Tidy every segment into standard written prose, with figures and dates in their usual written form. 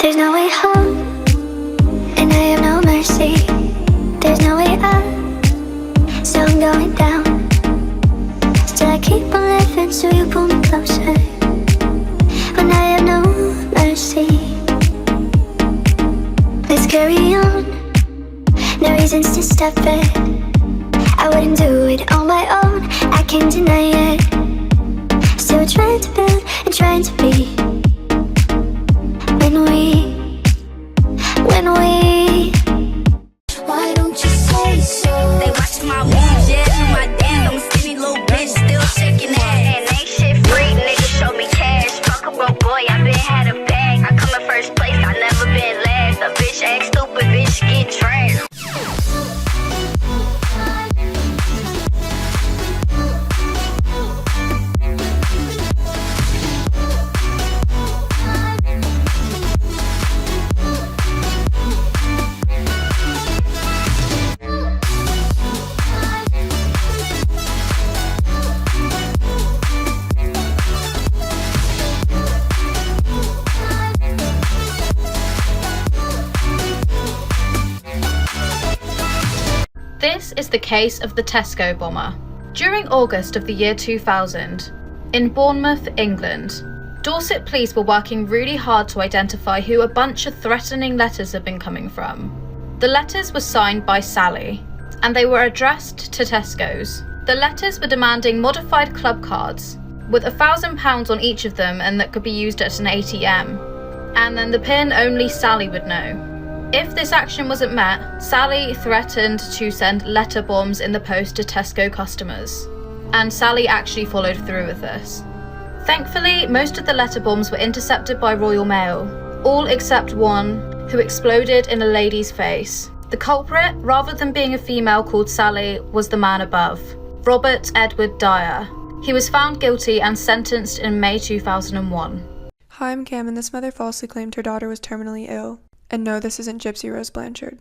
There's no way home, and I have no mercy. There's no way up, so I'm going down. Still I keep on living, so you pull me closer. When I have no mercy. Let's carry on, no reasons to stop it. I wouldn't do it on my own, I can't deny it. Still trying to build and trying to be. Why don't you say so? They watching my moves, yeah, to my dance. I'm a skinny little bitch, still shaking ass. And ain't shit free, niggas show me cash. Fuck a broke boy, I been had a bag. I come in first place, I never been last. A bitch act stupid, bitch get trashed. This is the case of the Tesco bomber. During August of the year 2000, in Bournemouth, England, Dorset police were working really hard to identify who a bunch of threatening letters had been coming from. The letters were signed by Sally, and they were addressed to Tesco's. The letters were demanding modified club cards, with £1,000 on each of them and that could be used at an ATM. And then the PIN only Sally would know. If this action wasn't met, Sally threatened to send letter bombs in the post to Tesco customers. And Sally actually followed through with this. Thankfully, most of the letter bombs were intercepted by Royal Mail, all except one, who exploded in a lady's face. The culprit, rather than being a female called Sally, was the man above, Robert Edward Dyer. He was found guilty and sentenced in May 2001. Hi, I'm Cam, and this mother falsely claimed her daughter was terminally ill. And no, this isn't Gypsy Rose Blanchard.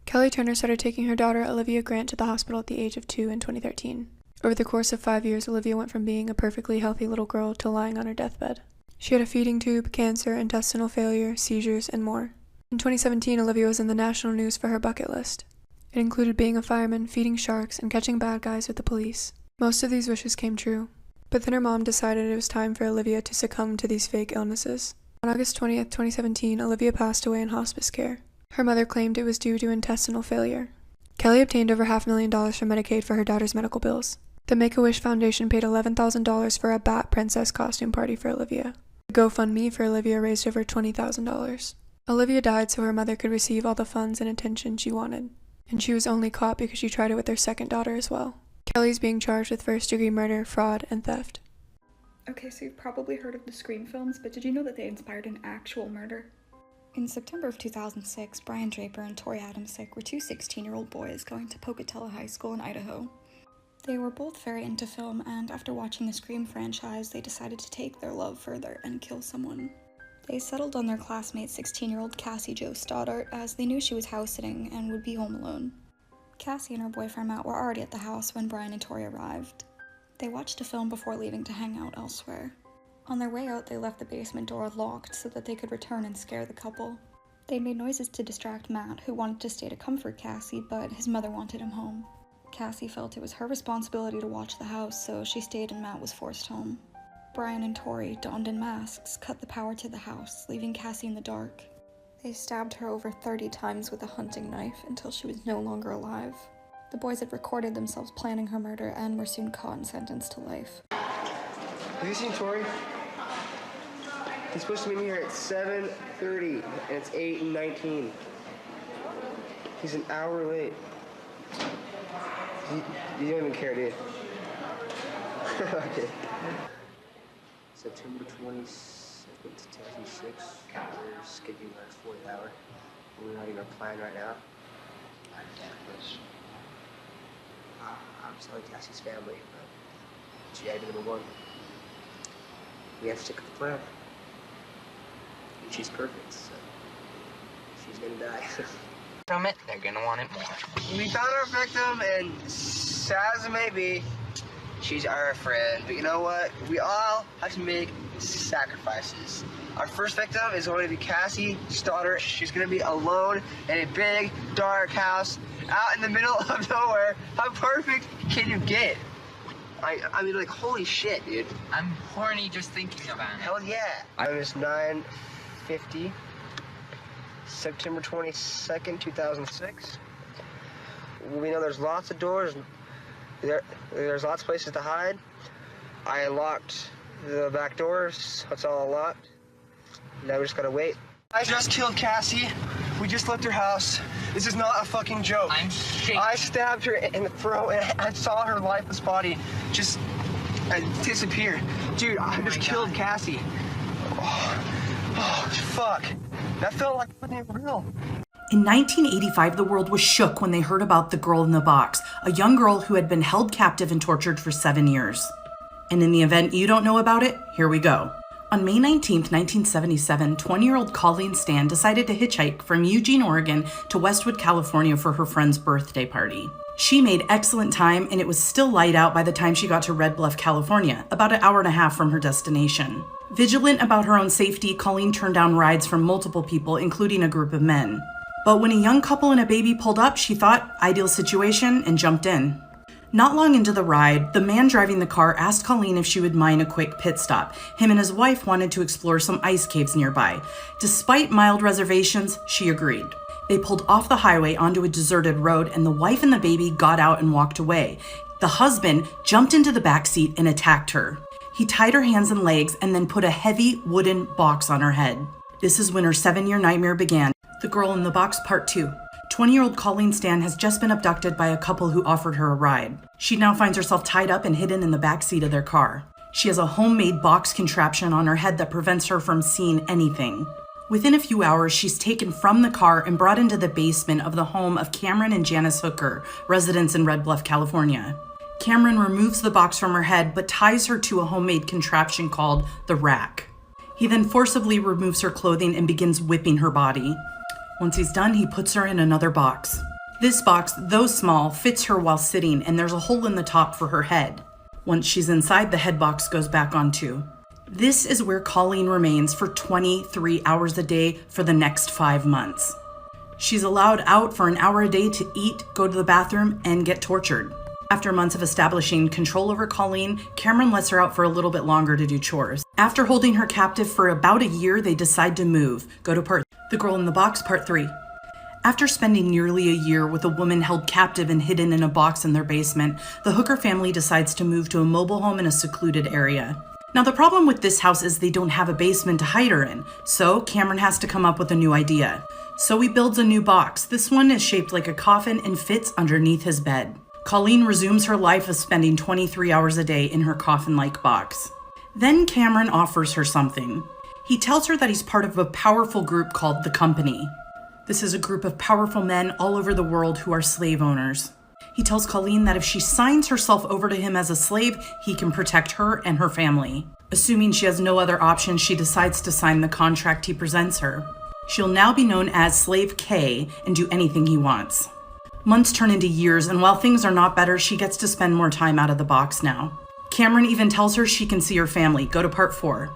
Kelly Turner started taking her daughter Olivia Grant to the hospital at the age of 2 in 2013. Over the course of 5 years, Olivia went from being a perfectly healthy little girl to lying on her deathbed. She had a feeding tube, cancer, intestinal failure, seizures, and more. In 2017, Olivia was in the national news for her bucket list. It included being a fireman, feeding sharks, and catching bad guys with the police. Most of these wishes came true. But then her mom decided it was time for Olivia to succumb to these fake illnesses. On August 20th, 2017, Olivia passed away in hospice care. Her mother claimed it was due to intestinal failure. Kelly obtained over $500,000 from Medicaid for her daughter's medical bills. The Make-A-Wish Foundation paid $11,000 for a Bat Princess costume party for Olivia. The GoFundMe for Olivia raised over $20,000. Olivia died so her mother could receive all the funds and attention she wanted. And she was only caught because she tried it with their second daughter as well. Kelly's being charged with first-degree murder, fraud, and theft. Okay, so you've probably heard of the Scream films, but did you know that they inspired an actual murder? In September of 2006, Brian Draper and Tori Adamsick were two 16-year-old boys going to Pocatello High School in Idaho. They were both very into film, and after watching the Scream franchise, they decided to take their love further and kill someone. They settled on their classmate 16-year-old Cassie Jo Stoddart, as they knew she was house-sitting and would be home alone. Cassie and her boyfriend Matt were already at the house when Brian and Tori arrived. They watched a film before leaving to hang out elsewhere. On their way out, they left the basement door locked so that they could return and scare the couple. They made noises to distract Matt, who wanted to stay to comfort Cassie, but his mother wanted him home. Cassie felt it was her responsibility to watch the house, so she stayed and Matt was forced home. Brian and Tori, donned in masks, cut the power to the house, leaving Cassie in the dark. They stabbed her over 30 times with a hunting knife until she was no longer alive. The boys had recorded themselves planning her murder and were soon caught and sentenced to life. Have you seen Tori? He's supposed to meet me here at 7:30, and it's 8:19. He's an hour late. You don't even care, dude. Okay. September 22nd, 2006. We're skipping our 4th hour. We're not even our plan right now. I'm telling Cassie's family, but she had to be number one. We have to stick with the plan. And she's perfect, so she's gonna die. From it, they're gonna want it more. We found our victim, and sad as it may be, she's our friend. But you know what? We all have to make sacrifices. Our first victim is going to be Cassie Stoddard. She's going to be alone in a big, dark house out in the middle of nowhere. How perfect can you get? I mean, like, holy shit, dude. I'm horny just thinking about it. Hell yeah. It was 9:50, September 22nd, 2006. We know there's lots of doors. There's lots of places to hide. I locked the back doors, so it's all locked. Now we just gotta wait. I just killed Cassie. We just left her house. This is not a fucking joke. I'm shaking. I stabbed her in the throat and I saw her lifeless body just disappear. Dude, I just killed Cassie. Oh, fuck. That felt like fucking real. In 1985, the world was shook when they heard about the girl in the box, a young girl who had been held captive and tortured for 7 years. And in the event you don't know about it, here we go. On May 19, 1977, 20-year-old Colleen Stan decided to hitchhike from Eugene, Oregon to Westwood, California for her friend's birthday party. She made excellent time, and it was still light out by the time she got to Red Bluff, California, about an hour and a half from her destination. Vigilant about her own safety, Colleen turned down rides from multiple people, including a group of men. But when a young couple and a baby pulled up, she thought, ideal situation, and jumped in. Not long into the ride, the man driving the car asked Colleen if she would mind a quick pit stop. Him and his wife wanted to explore some ice caves nearby. Despite mild reservations, she agreed. They pulled off the highway onto a deserted road, and the wife and the baby got out and walked away. The husband jumped into the back seat and attacked her. He tied her hands and legs and then put a heavy wooden box on her head. This is when her 7-year nightmare began. The Girl in the Box Part 2. 20-year-old Colleen Stan has just been abducted by a couple who offered her a ride. She now finds herself tied up and hidden in the back seat of their car. She has a homemade box contraption on her head that prevents her from seeing anything. Within a few hours, she's taken from the car and brought into the basement of the home of Cameron and Janice Hooker, residents in Red Bluff, California. Cameron removes the box from her head but ties her to a homemade contraption called the rack. He then forcibly removes her clothing and begins whipping her body. Once he's done, he puts her in another box. This box, though small, fits her while sitting, and there's a hole in the top for her head. Once she's inside, the head box goes back on too. This is where Colleen remains for 23 hours a day for the next 5 months. She's allowed out for an hour a day to eat, go to the bathroom, and get tortured. After months of establishing control over Colleen, Cameron lets her out for a little bit longer to do chores. After holding her captive for about a year, they decide to move. Go to The Girl in the Box, Part 3. After spending nearly a year with a woman held captive and hidden in a box in their basement, the Hooker family decides to move to a mobile home in a secluded area. Now, the problem with this house is they don't have a basement to hide her in, so Cameron has to come up with a new idea. So he builds a new box. This one is shaped like a coffin and fits underneath his bed. Colleen resumes her life of spending 23 hours a day in her coffin-like box. Then Cameron offers her something. He tells her that he's part of a powerful group called the Company. This is a group of powerful men all over the world who are slave owners. He tells Colleen that if she signs herself over to him as a slave, he can protect her and her family. Assuming she has no other option, she decides to sign the contract he presents her. She'll now be known as Slave K and do anything he wants. Months turn into years, and while things are not better, she gets to spend more time out of the box now. Cameron even tells her she can see her family. Go to Part 4.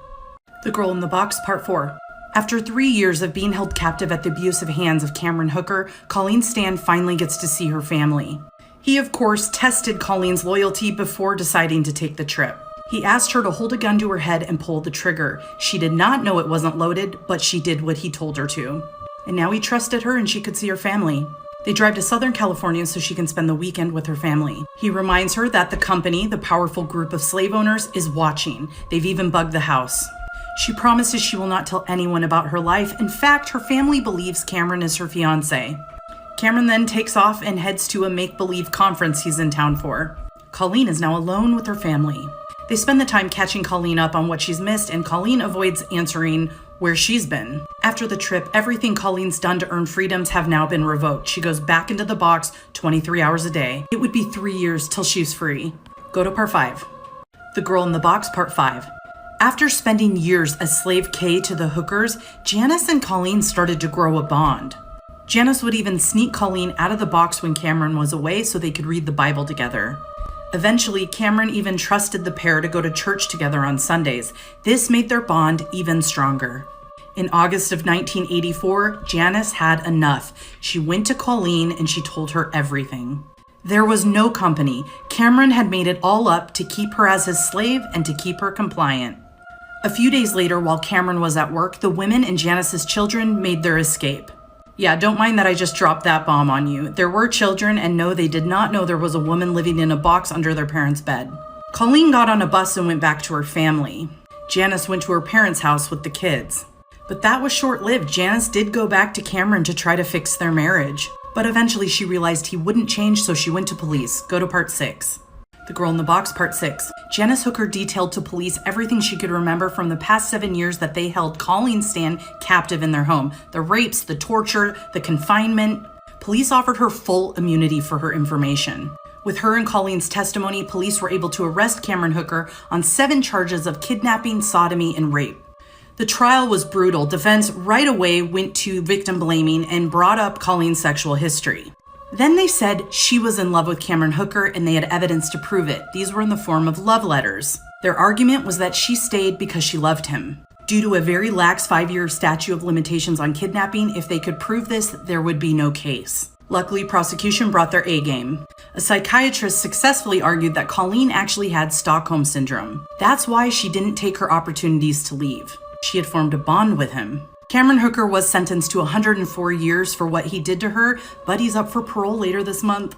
The Girl in the Box, Part 4. After 3 years of being held captive at the abusive hands of Cameron Hooker, Colleen Stan finally gets to see her family. He, of course, tested Colleen's loyalty before deciding to take the trip. He asked her to hold a gun to her head and pull the trigger. She did not know it wasn't loaded, but she did what he told her to. And now he trusted her and she could see her family. They drive to Southern California so she can spend the weekend with her family. He reminds her that the Company, the powerful group of slave owners, is watching. They've even bugged the house. She promises she will not tell anyone about her life. In fact, her family believes Cameron is her fiancé. Cameron then takes off and heads to a make-believe conference he's in town for. Colleen is now alone with her family. They spend the time catching Colleen up on what she's missed, and Colleen avoids answering where she's been. After the trip, everything Colleen's done to earn freedoms have now been revoked. She goes back into the box 23 hours a day. It would be 3 years till she's free. Go to Part 5. The Girl in the Box, Part 5. After spending years as Slave K to the Hookers, Janice and Colleen started to grow a bond. Janice would even sneak Colleen out of the box when Cameron was away so they could read the Bible together. Eventually, Cameron even trusted the pair to go to church together on Sundays. This made their bond even stronger. In August of 1984, Janice had enough. She went to Colleen and she told her everything. There was no company. Cameron had made it all up to keep her as his slave and to keep her compliant. A few days later, while Cameron was at work, the women and Janice's children made their escape. Yeah, don't mind that I just dropped that bomb on you. There were children, and no, they did not know there was a woman living in a box under their parents' bed. Colleen got on a bus and went back to her family. Janice went to her parents' house with the kids. But that was short-lived. Janice did go back to Cameron to try to fix their marriage. But eventually she realized he wouldn't change, so she went to police. Go to part 6. The Girl in the Box, part 6. Janice Hooker detailed to police everything she could remember from the past 7 years that they held Colleen Stan captive in their home. The rapes, the torture, the confinement. Police offered her full immunity for her information. With her and Colleen's testimony, police were able to arrest Cameron Hooker on 7 charges of kidnapping, sodomy, and rape. The trial was brutal. Defense right away went to victim blaming and brought up Colleen's sexual history. Then they said she was in love with Cameron Hooker and they had evidence to prove it. These were in the form of love letters. Their argument was that she stayed because she loved him. Due to a very lax 5-year statute of limitations on kidnapping, if they could prove this, there would be no case. Luckily, prosecution brought their A game. A psychiatrist successfully argued that Colleen actually had Stockholm Syndrome. That's why she didn't take her opportunities to leave. She had formed a bond with him. Cameron Hooker was sentenced to 104 years for what he did to her, but he's up for parole later this month.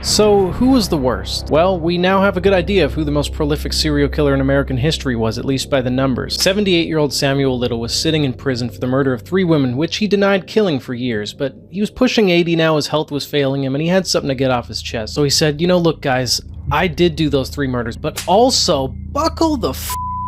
So, who was the worst? Well, we now have a good idea of who the most prolific serial killer in American history was, at least by the numbers. 78-year-old Samuel Little was sitting in prison for the murder of 3 women, which he denied killing for years, but he was pushing 80 now, his health was failing him, and he had something to get off his chest. So he said, you know, look guys, I did do those 3 murders, but also, buckle the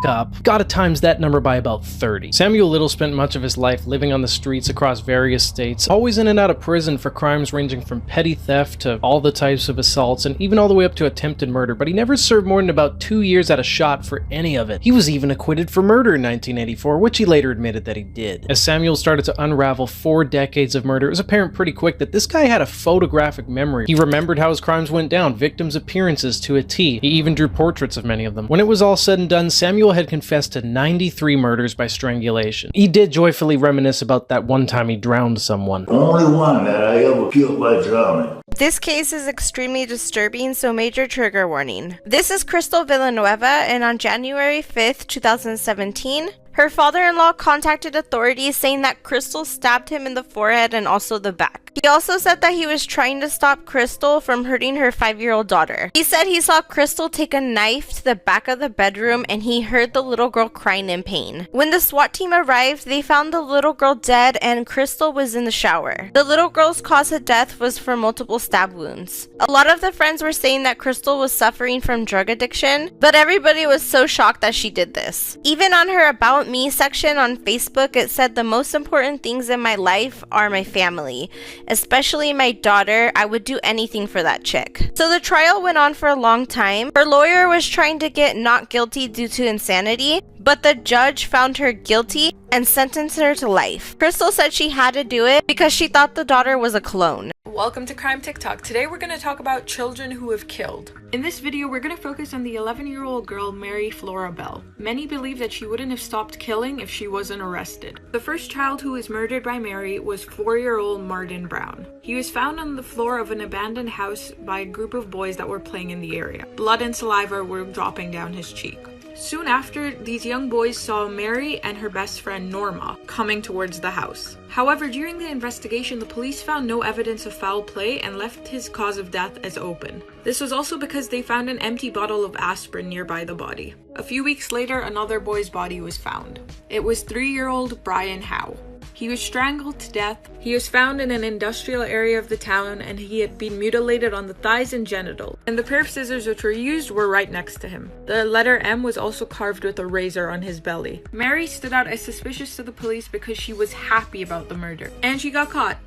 up. Gotta times that number by about 30. Samuel Little spent much of his life living on the streets across various states, always in and out of prison for crimes ranging from petty theft to all the types of assaults and even all the way up to attempted murder, but he never served more than about 2 years at a shot for any of it. He was even acquitted for murder in 1984, which he later admitted that he did. As Samuel started to unravel 4 decades of murder, it was apparent pretty quick that this guy had a photographic memory. He remembered how his crimes went down, victims' appearances to a T. He even drew portraits of many of them. When it was all said and done, Samuel had confessed to 93 murders by strangulation. He did joyfully reminisce about that one time he drowned someone. Only one that I ever killed by drowning. This case is extremely disturbing, so major trigger warning. This is Crystal Villanueva, and on January 5th, 2017, her father-in-law contacted authorities saying that Crystal stabbed him in the forehead and also the back. He also said that he was trying to stop Crystal from hurting her 5-year-old daughter. He said he saw Crystal take a knife to the back of the bedroom and he heard the little girl crying in pain. When the SWAT team arrived, they found the little girl dead and Crystal was in the shower. The little girl's cause of death was from multiple stab wounds. A lot of the friends were saying that Crystal was suffering from drug addiction, but everybody was so shocked that she did this. Even on her About Me section on Facebook, it said the most important things in my life are my family. Especially my daughter. I would do anything for that chick. So the trial went on for a long time. Her lawyer was trying to get not guilty due to insanity, but the judge found her guilty and sentenced her to life. Crystal said she had to do it because she thought the daughter was a clone. Welcome to Crime TikTok. Today we're going to talk about children who have killed. In this video, we're going to focus on the 11-year-old girl Mary Flora Bell. Many believe that she wouldn't have stopped killing if she wasn't arrested. The first child who was murdered by Mary was 4-year-old Martin Brown. He was found on the floor of an abandoned house by a group of boys that were playing in the area. Blood and saliva were dropping down his cheek. Soon after, these young boys saw Mary and her best friend Norma coming towards the house. However, during the investigation, the police found no evidence of foul play and left his cause of death as open. This was also because they found an empty bottle of aspirin nearby the body. A few weeks later, another boy's body was found. It was 3-year-old Brian Howe. He was strangled to death. He was found in an industrial area of the town and he had been mutilated on the thighs and genitals. And the pair of scissors which were used were right next to him. The letter M was also carved with a razor on his belly. Mary stood out as suspicious to the police because she was happy about the murder. And she got caught.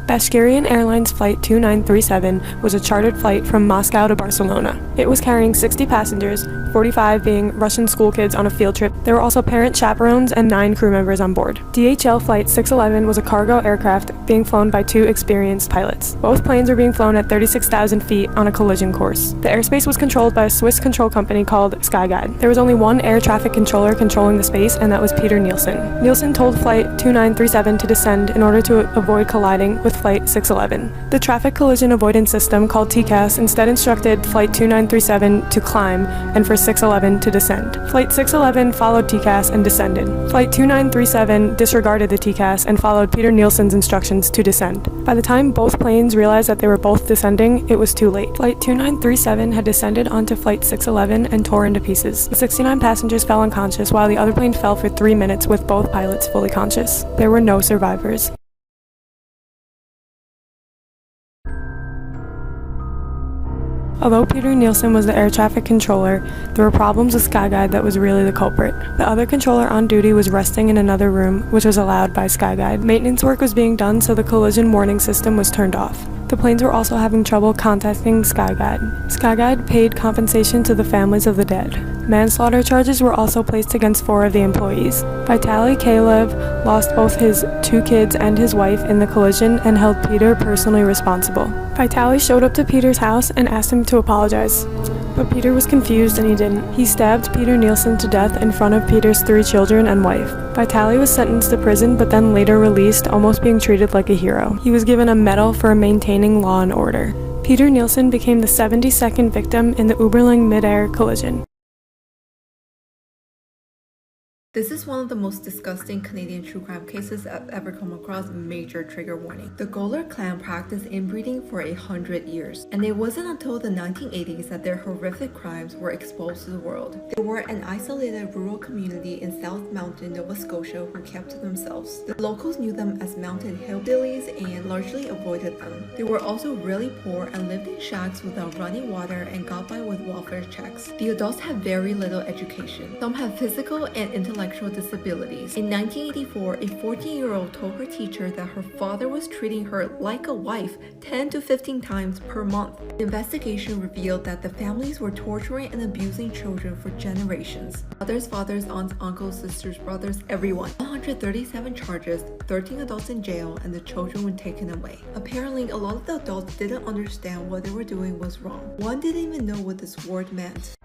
By Bashkirian Airlines Flight 2937 was a chartered flight from Moscow to Barcelona. It was carrying 60 passengers, 45 being Russian school kids on a field trip. There were also parent chaperones and 9 crew members on board. DHL Flight 611 was a cargo aircraft being flown by 2 experienced pilots. Both planes were being flown at 36,000 feet on a collision course. The airspace was controlled by a Swiss control company called SkyGuide. There was only one air traffic controller controlling the space, and that was Peter Nielsen. Nielsen told Flight 2937 to descend in order to avoid colliding with Flight 611. The traffic collision avoidance system, called TCAS, instead instructed Flight 2937 to climb and for 611 to descend. Flight 611 followed TCAS and descended. Flight 2937 disregarded the TCAS and followed Peter Nielsen's instructions to descend. By the time both planes realized that they were both descending, it was too late. Flight 2937 had descended onto Flight 611 and tore into pieces. The 69 passengers fell unconscious, while the other plane fell for 3 minutes with both pilots fully conscious. There were no survivors. Although Peter Nielsen was the air traffic controller, there were problems with SkyGuide that was really the culprit. The other controller on duty was resting in another room, which was allowed by SkyGuide. Maintenance work was being done, so the collision warning system was turned off. The planes were also having trouble contacting SkyGuide. SkyGuide paid compensation to the families of the dead. Manslaughter charges were also placed against 4 of the employees. Vitaly Kalev lost both his 2 kids and his wife in the collision and held Peter personally responsible. Vitaly showed up to Peter's house and asked him to apologize, but Peter was confused and he didn't. He stabbed Peter Nielsen to death in front of Peter's 3 children and wife. Vitaly was sentenced to prison but then later released, almost being treated like a hero. He was given a medal for maintaining law and order. Peter Nielsen became the 72nd victim in the Uberland mid-air collision. This is one of the most disgusting Canadian true crime cases I've ever come across. Major trigger warning. The Goller clan practiced inbreeding for 100 years, and it wasn't until the 1980s that their horrific crimes were exposed to the world. They were an isolated rural community in South Mountain, Nova Scotia who kept to themselves. The locals knew them as mountain hillbillies and largely avoided them. They were also really poor and lived in shacks without running water and got by with welfare checks. The adults had very little education. Some had physical and intellectual disabilities. In 1984, a 14-year-old told her teacher that her father was treating her like a wife 10 to 15 times per month. The investigation revealed that the families were torturing and abusing children for generations. Mothers, fathers, aunts, uncles, sisters, brothers, everyone. 137 charges, 13 adults in jail, and the children were taken away. Apparently, a lot of the adults didn't understand what they were doing was wrong. One didn't even know what this word meant.